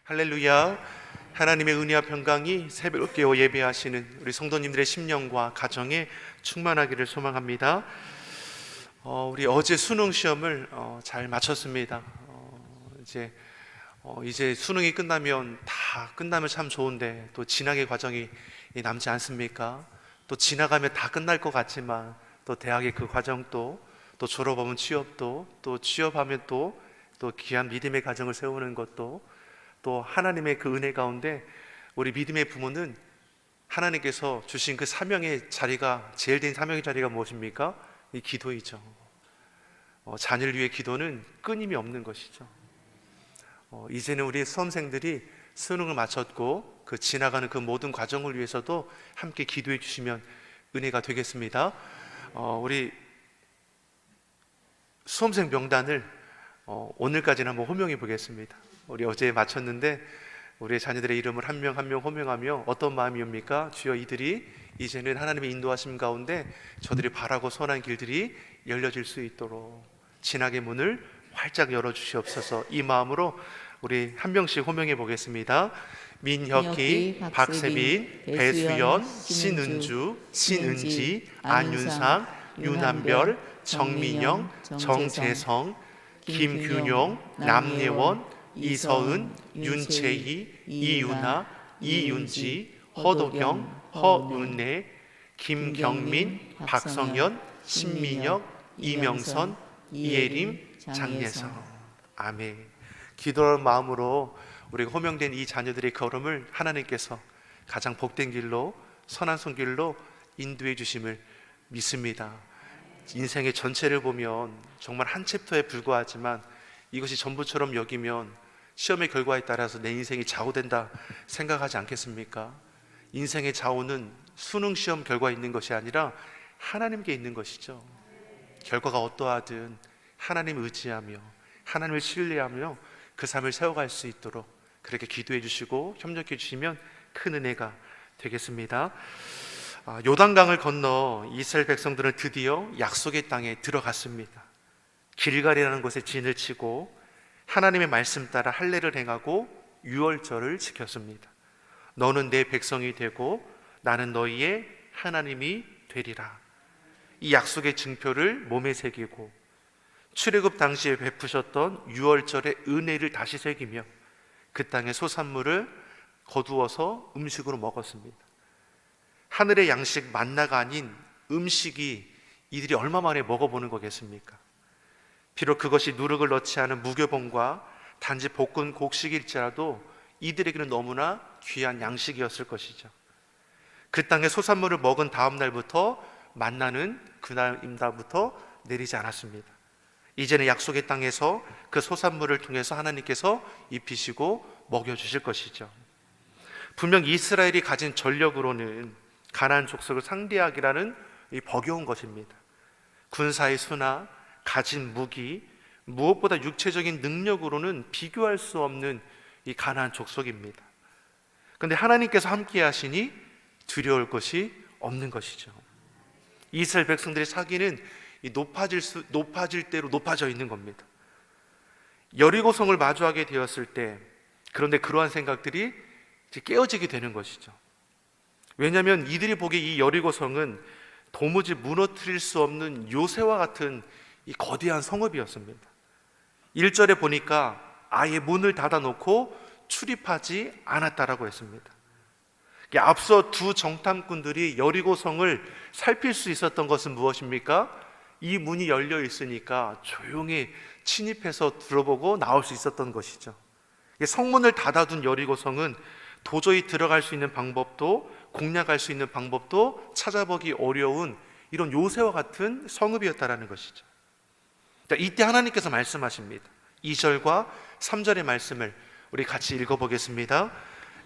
할렐루야. 하나님의 은혜와 평강이 새벽 깨어 예배하시는 우리 성도님들의 심령과 가정에 충만하기를 소망합니다. 우리 어제 수능 시험을 잘 마쳤습니다. 이제 수능이 끝나면 참 좋은데 또 진학의 과정이 남지 않습니까? 또 지나가면 다 끝날 것 같지만 또 대학의 그 과정도, 또 졸업하면 취업도, 또 취업하면 또 귀한 믿음의 가정을 세우는 것도, 또 하나님의 그 은혜 가운데 우리 믿음의 부모는 하나님께서 주신 그 사명의 자리가, 제일 된 사명의 자리가 무엇입니까? 이 기도이죠. 자녀를 위해 기도는 끊임이 없는 것이죠. 이제는 우리 수험생들이 수능을 마쳤고 그 지나가는 그 모든 과정을 위해서도 함께 기도해 주시면 은혜가 되겠습니다. 우리 수험생 명단을 오늘까지는 한번 호명해 보겠습니다. 우리 어제 마쳤는데 우리 자녀들의 이름을 한 명 한 명 호명하며 어떤 마음이옵니까? 주여, 이들이 이제는 하나님의 인도하심 가운데 저들이 바라고 선한 길들이 열려질 수 있도록 진학의 문을 활짝 열어주시옵소서. 이 마음으로 우리 한 명씩 호명해 보겠습니다. 민혁기, 박세빈, 배수연, 신은주, 신은지, 안윤상, 윤한별, 정민영, 정재성, 김균용, 남예원, 이서은, 윤채희, 이윤아, 이윤지, 허도경, 허은혜, 김경민, 박성현, 신민혁, 이명선, 이예림, 장예성. 아멘. 기도할 마음으로 우리가 호명된 이 자녀들의 걸음을 하나님께서 가장 복된 길로, 선한 손길로 인도해 주심을 믿습니다. 인생의 전체를 보면 정말 한 챕터에 불과하지만 이것이 전부처럼 여기면 시험의 결과에 따라서 내 인생이 좌우된다 생각하지 않겠습니까? 인생의 좌우는 수능 시험 결과에 있는 것이 아니라 하나님께 있는 것이죠. 결과가 어떠하든 하나님 의지하며 하나님을 신뢰하며 그 삶을 세워갈 수 있도록 그렇게 기도해 주시고 협력해 주시면 큰 은혜가 되겠습니다. 요단강을 건너 이스라엘 백성들은 드디어 약속의 땅에 들어갔습니다. 길갈이라는 곳에 진을 치고 하나님의 말씀 따라 할례를 행하고 유월절을 지켰습니다. 너는 내 백성이 되고 나는 너희의 하나님이 되리라. 이 약속의 증표를 몸에 새기고 출애굽 당시에 베푸셨던 유월절의 은혜를 다시 새기며 그 땅의 소산물을 거두어서 음식으로 먹었습니다. 하늘의 양식 만나가 아닌 음식이 이들이 얼마 만에 먹어보는 거겠습니까? 비록 그것이 누룩을 넣지 않은 무교봉과 단지 볶은 곡식일지라도 이들에게는 너무나 귀한 양식이었을 것이죠. 그 땅의 소산물을 먹은 다음 날부터 만나는 그날임다부터 내리지 않았습니다. 이제는 약속의 땅에서 그 소산물을 통해서 하나님께서 입히시고 먹여주실 것이죠. 분명 이스라엘이 가진 전력으로는 가나안 족속을 상대하기라는 이 버거운 것입니다. 군사의 수나 가진 무기, 무엇보다 육체적인 능력으로는 비교할 수 없는 이 가나안 족속입니다. 그런데 하나님께서 함께 하시니 두려울 것이 없는 것이죠. 이스라엘 백성들의 사기는 높아질 대로 높아져 있는 겁니다. 여리고성을 마주하게 되었을 때, 그런데 그러한 생각들이 깨어지게 되는 것이죠. 왜냐하면 이들이 보기에 이 여리고성은 도무지 무너뜨릴 수 없는 요새와 같은 이 거대한 성읍이었습니다. 1절에 보니까 아예 문을 닫아놓고 출입하지 않았다라고 했습니다. 앞서 두 정탐꾼들이 여리고성을 살필 수 있었던 것은 무엇입니까? 이 문이 열려 있으니까 조용히 침입해서 들어보고 나올 수 있었던 것이죠. 성문을 닫아둔 여리고성은 도저히 들어갈 수 있는 방법도, 공략할 수 있는 방법도 찾아보기 어려운 이런 요새와 같은 성읍이었다라는 것이죠. 이때 하나님께서 말씀하십니다. 2절과 3절의 말씀을 우리 같이 읽어보겠습니다.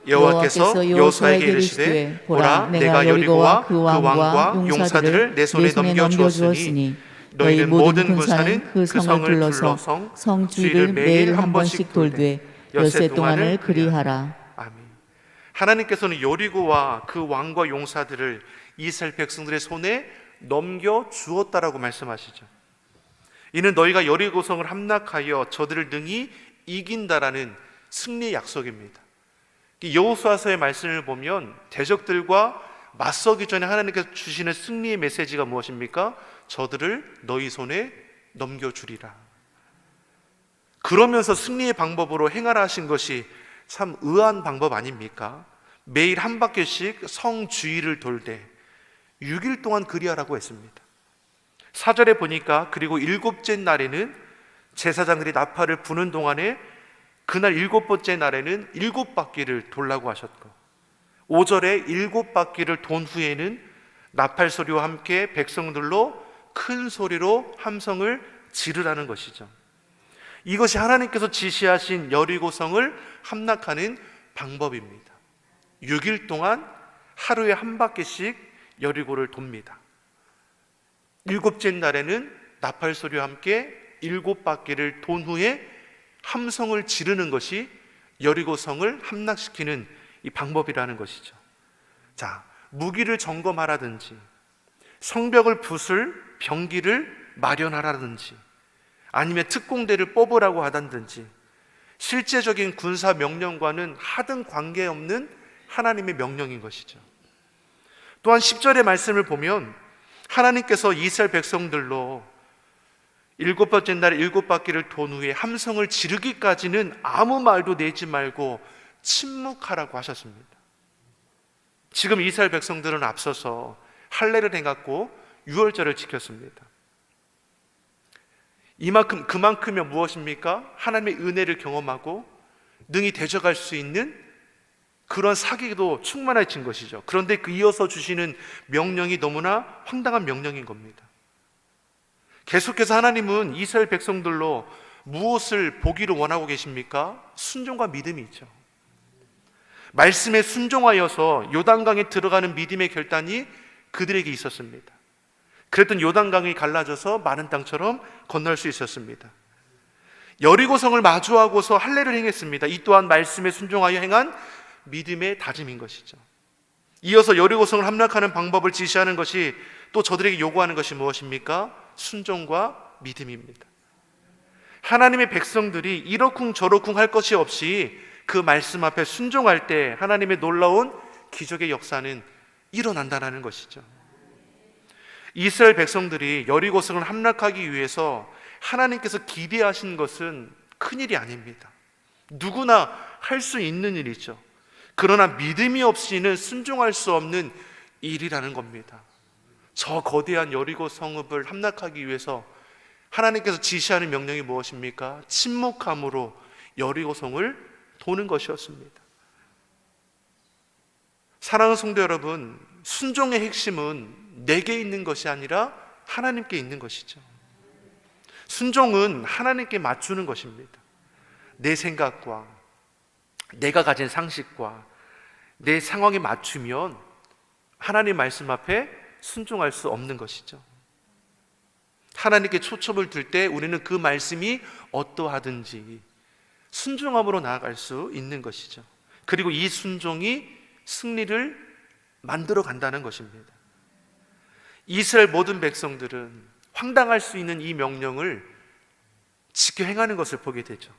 여호와께서 여호수아에게 이르시되 보라, 내가 여리고와 그 왕과 용사들을 내 손에 넘겨주었으니 너희는 모든 군사는 그 성을 둘러서 성 주위를 매일 한 번씩 돌되 엿새 동안을 그리하라. 아멘. 하나님께서는 여리고와 그 왕과 용사들을 이스라엘 백성들의 손에 넘겨주었다라고 말씀하시죠. 이는 너희가 여리고성을 함락하여 저들을 능히 이긴다라는 승리의 약속입니다. 여호수아서의 말씀을 보면 대적들과 맞서기 전에 하나님께서 주시는 승리의 메시지가 무엇입니까? 저들을 너희 손에 넘겨주리라. 그러면서 승리의 방법으로 행하라 하신 것이 참 의아한 방법 아닙니까? 매일 한 바퀴씩 성 주위를 돌되 6일 동안 그리하라고 했습니다. 4절에 보니까 그리고 7째 날에는 제사장들이 나팔을 부는 동안에 그날 7번째 날에는 7바퀴를 돌라고 하셨고, 5절에 7바퀴를 돈 후에는 나팔 소리와 함께 백성들로 큰 소리로 함성을 지르라는 것이죠. 이것이 하나님께서 지시하신 여리고성을 함락하는 방법입니다. 6일 동안 하루에 한 바퀴씩 여리고를 돕니다. 7째 날에는 나팔 소리와 함께 7바퀴를 돈 후에 함성을 지르는 것이 여리고성을 함락시키는 이 방법이라는 것이죠. 자, 무기를 점검하라든지 성벽을 부술 병기를 마련하라든지 아니면 특공대를 뽑으라고 하다든지 실제적인 군사 명령과는 하등 관계없는 하나님의 명령인 것이죠. 또한 10절의 말씀을 보면 하나님께서 이스라엘 백성들로 7번째 날에 7바퀴를 돈 후에 함성을 지르기까지는 아무 말도 내지 말고 침묵하라고 하셨습니다. 지금 이스라엘 백성들은 앞서서 할례를 행했고 유월절을 지켰습니다. 그만큼이 무엇입니까? 하나님의 은혜를 경험하고 능히 대적할 수 있는 그런 사기도 충만해진 것이죠. 그런데 그 이어서 주시는 명령이 너무나 황당한 명령인 겁니다. 계속해서 하나님은 이스라엘 백성들로 무엇을 보기를 원하고 계십니까? 순종과 믿음이 있죠. 말씀에 순종하여서 요단강에 들어가는 믿음의 결단이 그들에게 있었습니다. 그랬던 요단강이 갈라져서 마른 땅처럼 건널 수 있었습니다. 여리고성을 마주하고서 할례를 행했습니다. 이 또한 말씀에 순종하여 행한 믿음의 다짐인 것이죠. 이어서 여리고성을 함락하는 방법을 지시하는 것이 또 저들에게 요구하는 것이 무엇입니까? 순종과 믿음입니다. 하나님의 백성들이 이러쿵 저러쿵 할 것이 없이 그 말씀 앞에 순종할 때 하나님의 놀라운 기적의 역사는 일어난다는 것이죠. 이스라엘 백성들이 여리고성을 함락하기 위해서 하나님께서 기대하신 것은 큰일이 아닙니다. 누구나 할 수 있는 일이죠. 그러나 믿음이 없이는 순종할 수 없는 일이라는 겁니다. 저 거대한 여리고 성읍을 함락하기 위해서 하나님께서 지시하는 명령이 무엇입니까? 침묵함으로 여리고 성을 도는 것이었습니다. 사랑하는 성도 여러분, 순종의 핵심은 내게 있는 것이 아니라 하나님께 있는 것이죠. 순종은 하나님께 맞추는 것입니다. 내 생각과 내가 가진 상식과 내 상황에 맞추면 하나님 말씀 앞에 순종할 수 없는 것이죠. 하나님께 초점을 둘 때 우리는 그 말씀이 어떠하든지 순종함으로 나아갈 수 있는 것이죠. 그리고 이 순종이 승리를 만들어 간다는 것입니다. 이스라엘 모든 백성들은 황당할 수 있는 이 명령을 지켜 행하는 것을 보게 되죠.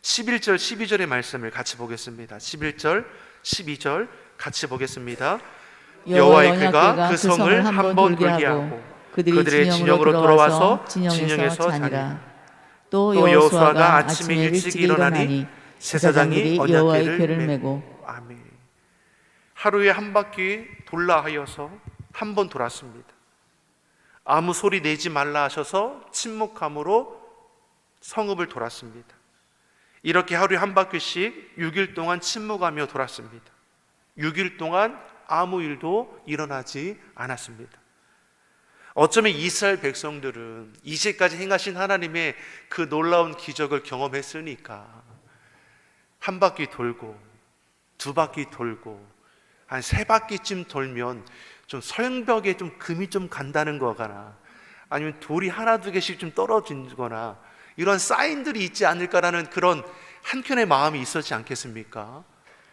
11절, 12절의 말씀을 같이 보겠습니다. 11절, 12절 같이 보겠습니다. 여호와의 그가 그 성을 한 번 돌게 하고 그들의 진영으로 돌아와서 진영에서 자니라. 또 여호수아가 아침에 일찍 일어나니 제사장이 언약궤를 메고. 아멘. 하루에 한 바퀴 돌라 하여서 한 번 돌았습니다. 아무 소리 내지 말라 하셔서 침묵함으로 성읍을 돌았습니다. 이렇게 하루에 한 바퀴씩 6일 동안 침묵하며 돌았습니다. 6일 동안 아무 일도 일어나지 않았습니다. 어쩌면 이스라엘 백성들은 이제까지 행하신 하나님의 그 놀라운 기적을 경험했으니까 한 바퀴 돌고 두 바퀴 돌고 한 세 바퀴쯤 돌면 좀 성벽에 좀 금이 좀 간다는 거거나 아니면 돌이 하나 두 개씩 좀 떨어지거나 이런 사인들이 있지 않을까라는 그런 한켠의 마음이 있었지 않겠습니까?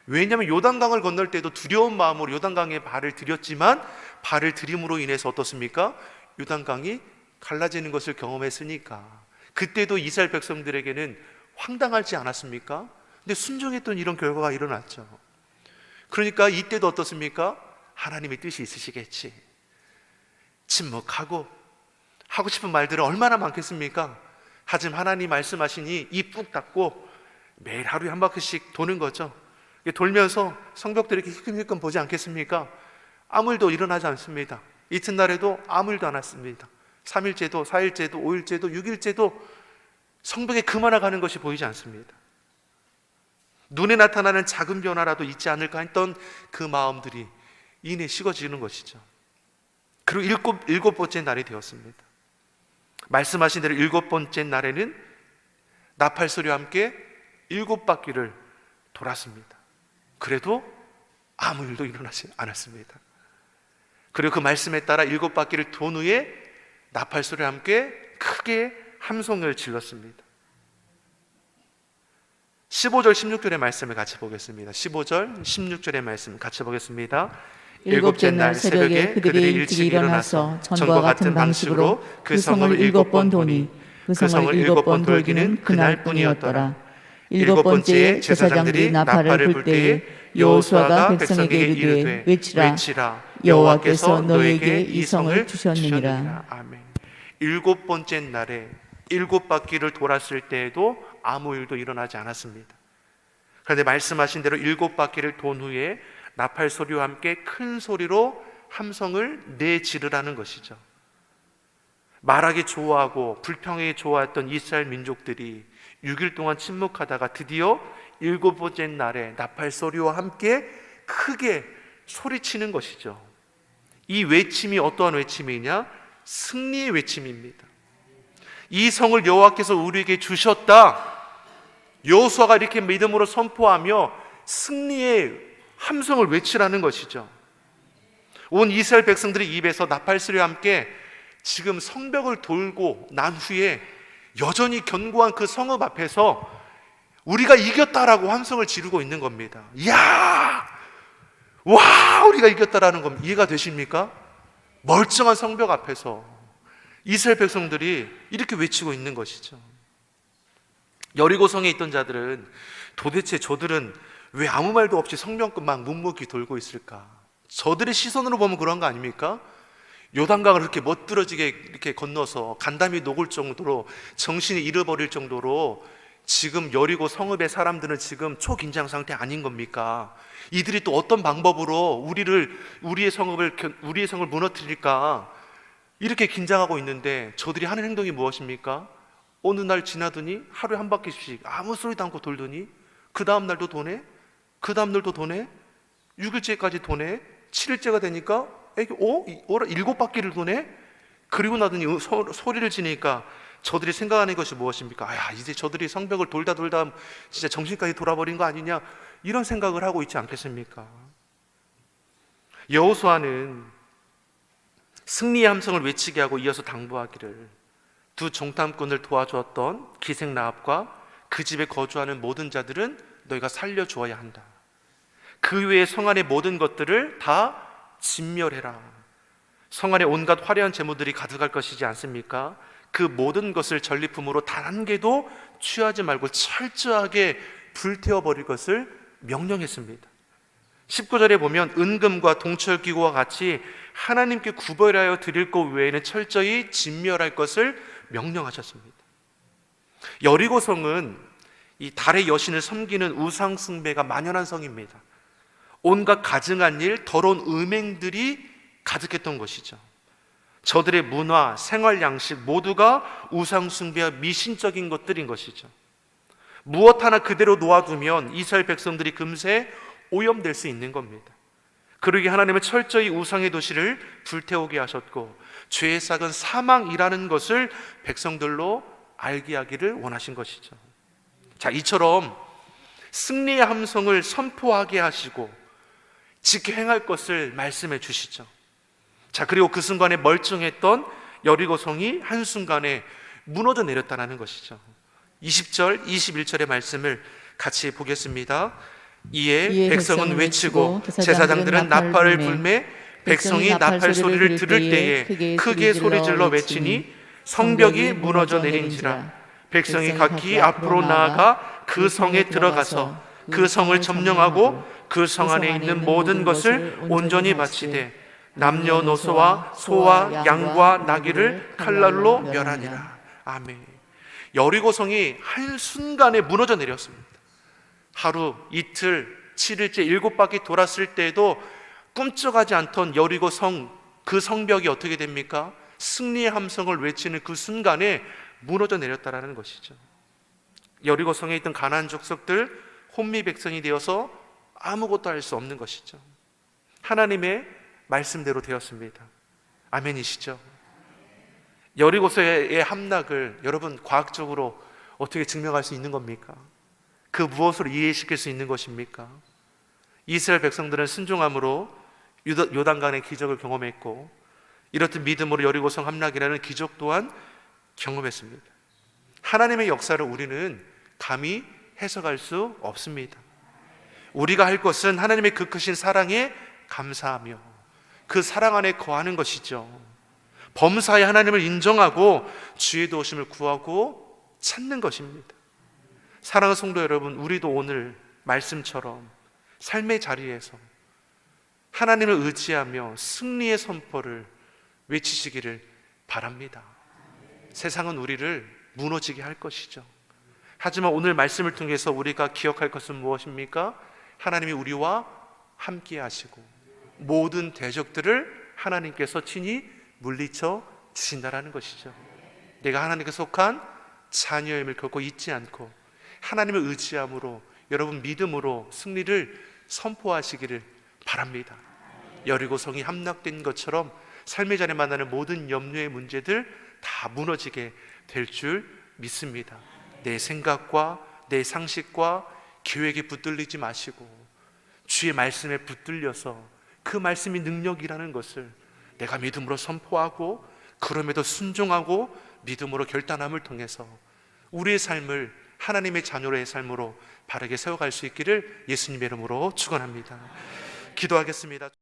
왜냐하면 요단강을 건널 때도 두려운 마음으로 요단강에 발을 들였지만 발을 들임으로 인해서 어떻습니까? 요단강이 갈라지는 것을 경험했으니까 그때도 이스라엘 백성들에게는 황당하지 않았습니까? 근데 순종했던 이런 결과가 일어났죠. 그러니까 이때도 어떻습니까? 하나님의 뜻이 있으시겠지. 침묵하고 하고 싶은 말들은 얼마나 많겠습니까? 하지만 하나님 말씀하시니 입 꾹 닫고 매일 하루에 한 바퀴씩 도는 거죠. 돌면서 성벽들을 이렇게 힐끔힐끔 보지 않겠습니까? 아무 일도 일어나지 않습니다. 이튿날에도 아무 일도 안 왔습니다. 3일째도 4일째도 5일째도 6일째도 성벽에 그마나 가는 것이 보이지 않습니다. 눈에 나타나는 작은 변화라도 있지 않을까 했던 그 마음들이 이내 식어지는 것이죠. 그리고 일곱 번째 날이 되었습니다. 말씀하신 대로 일곱 번째 날에는 나팔 소리와 함께 7바퀴를 돌았습니다. 그래도 아무 일도 일어나지 않았습니다. 그리고 그 말씀에 따라 7바퀴를 돈 후에 나팔 소리와 함께 크게 함성을 질렀습니다. 15절 16절의 말씀을 같이 보겠습니다. 15절 16절의 말씀 같이 보겠습니다. 일곱째 날 새벽에 그들이 일찍 일어나서 전과 같은 방식으로 그 성을 7번 도니 그 성을 7번 돌기는 그날뿐이었더라. 7번째에 제사장들이 나팔을 불 때에 여호수아가 백성에게 이르되 외치라 여호와께서 너에게 이 성을 주셨느니라. 아멘. 7번째 날에 7바퀴를 돌았을 때에도 아무 일도 일어나지 않았습니다. 그런데 말씀하신 대로 7바퀴를 돈 후에 나팔 소리와 함께 큰 소리로 함성을 내지르라는 것이죠. 말하기 좋아하고 불평하기 좋아했던 이스라엘 민족들이 6일 동안 침묵하다가 드디어 7번째 날에 나팔 소리와 함께 크게 소리치는 것이죠. 이 외침이 어떠한 외침이냐? 승리의 외침입니다. 이 성을 여호와께서 우리에게 주셨다. 여호수아가 이렇게 믿음으로 선포하며 승리의 함성을 외치라는 것이죠. 온 이스라엘 백성들의 입에서 나팔 소리와 함께 지금 성벽을 돌고 난 후에 여전히 견고한 그 성읍 앞에서 우리가 이겼다라고 함성을 지르고 있는 겁니다. 이야! 와! 우리가 이겼다라는 겁니다. 이해가 되십니까? 멀쩡한 성벽 앞에서 이스라엘 백성들이 이렇게 외치고 있는 것이죠. 여리고성에 있던 자들은 도대체 저들은 왜 아무 말도 없이 성벽만 묵묵히 돌고 있을까? 저들의 시선으로 보면 그런 거 아닙니까? 요단강을 그렇게 멋들어지게 이렇게 건너서 간담이 녹을 정도로 정신이 잃어버릴 정도로 지금 여리고 성읍의 사람들은 지금 초긴장 상태 아닌 겁니까? 이들이 또 어떤 방법으로 우리의 성을 무너뜨릴까? 이렇게 긴장하고 있는데 저들이 하는 행동이 무엇입니까? 어느 날 지나더니 하루에 한 바퀴씩 아무 소리도 않고 돌더니 그 다음 날도 도네? 그 다음 날도 도네? 6일째까지 도네? 7일째가 되니까 7바퀴를 도네? 그리고 나더니 소리를 지니까 저들이 생각하는 것이 무엇입니까? 이제 저들이 성벽을 돌다 진짜 정신까지 돌아버린 거 아니냐? 이런 생각을 하고 있지 않겠습니까? 여호수아는 승리의 함성을 외치게 하고 이어서 당부하기를 두 정탐꾼을 도와주었던 기생 라합과 그 집에 거주하는 모든 자들은 너희가 살려주어야 한다. 그 외에 성 안의 모든 것들을 다 진멸해라. 성 안에 온갖 화려한 재물들이 가득할 것이지 않습니까? 그 모든 것을 전리품으로 단 한 개도 취하지 말고 철저하게 불태워버릴 것을 명령했습니다. 19절에 보면 은금과 동철기구와 같이 하나님께 구별하여 드릴 것 외에는 철저히 진멸할 것을 명령하셨습니다. 여리고성은 이 달의 여신을 섬기는 우상 숭배가 만연한 성입니다. 온갖 가증한 일, 더러운 음행들이 가득했던 것이죠. 저들의 문화, 생활 양식 모두가 우상 숭배와 미신적인 것들인 것이죠. 무엇 하나 그대로 놓아두면 이스라엘 백성들이 금세 오염될 수 있는 겁니다. 그러기 하나님은 철저히 우상의 도시를 불태우게 하셨고 죄의 싹은 사망이라는 것을 백성들로 알게 하기를 원하신 것이죠. 자, 이처럼 승리의 함성을 선포하게 하시고 지켜 행할 것을 말씀해 주시죠. 자, 그리고 그 순간에 멀쩡했던 여리고성이 한순간에 무너져 내렸다는 것이죠. 20절, 21절의 말씀을 같이 보겠습니다. 이에 백성은 외치고 제사장들은 나팔을 불매 백성이 나팔 소리를 들을 때에 크게 소리질러 외치니 성벽이 무너져 내린지라. 백성이 각기 앞으로 나아가 그 성에 들어가서 그 성을 점령하고 그 성 안에 있는 모든 것을 온전히 바치되 남녀노소와 소와 양과 나귀를 칼날로 멸하니라. 아멘. 여리고 성이 한순간에 무너져 내렸습니다. 하루, 이틀, 7일째 7바퀴 돌았을 때에도 꿈쩍하지 않던 여리고 성, 그 성벽이 어떻게 됩니까? 승리의 함성을 외치는 그 순간에 무너져 내렸다라는 것이죠. 여리고 성에 있던 가나안 족속들 혼미 백성이 되어서 아무것도 할 수 없는 것이죠. 하나님의 말씀대로 되었습니다. 아멘이시죠? 여리고서의 함락을 여러분 과학적으로 어떻게 증명할 수 있는 겁니까? 그 무엇으로 이해시킬 수 있는 것입니까? 이스라엘 백성들은 순종함으로 요단강의 기적을 경험했고, 이렇듯 믿음으로 여리고성 함락이라는 기적 또한 경험했습니다. 하나님의 역사를 우리는 감히 해석할 수 없습니다. 우리가 할 것은 하나님의 그 크신 사랑에 감사하며 그 사랑 안에 거하는 것이죠. 범사에 하나님을 인정하고 주의 도우심을 구하고 찾는 것입니다. 사랑하는 성도 여러분, 우리도 오늘 말씀처럼 삶의 자리에서 하나님을 의지하며 승리의 선포를 외치시기를 바랍니다. 세상은 우리를 무너지게 할 것이죠. 하지만 오늘 말씀을 통해서 우리가 기억할 것은 무엇입니까? 하나님이 우리와 함께 하시고 모든 대적들을 하나님께서 친히 물리쳐 주신다라는 것이죠. 내가 하나님께 속한 자녀임을 결코 잊지 않고 하나님을 의지함으로 여러분 믿음으로 승리를 선포하시기를 바랍니다. 여리고성이 함락된 것처럼 삶의 자리에 만나는 모든 염려의 문제들 다 무너지게 될 줄 믿습니다. 내 생각과 내 상식과 계획에 붙들리지 마시고 주의 말씀에 붙들려서 그 말씀이 능력이라는 것을 내가 믿음으로 선포하고 그럼에도 순종하고 믿음으로 결단함을 통해서 우리의 삶을 하나님의 자녀로의 삶으로 바르게 세워갈 수 있기를 예수님의 이름으로 축원합니다. 기도하겠습니다.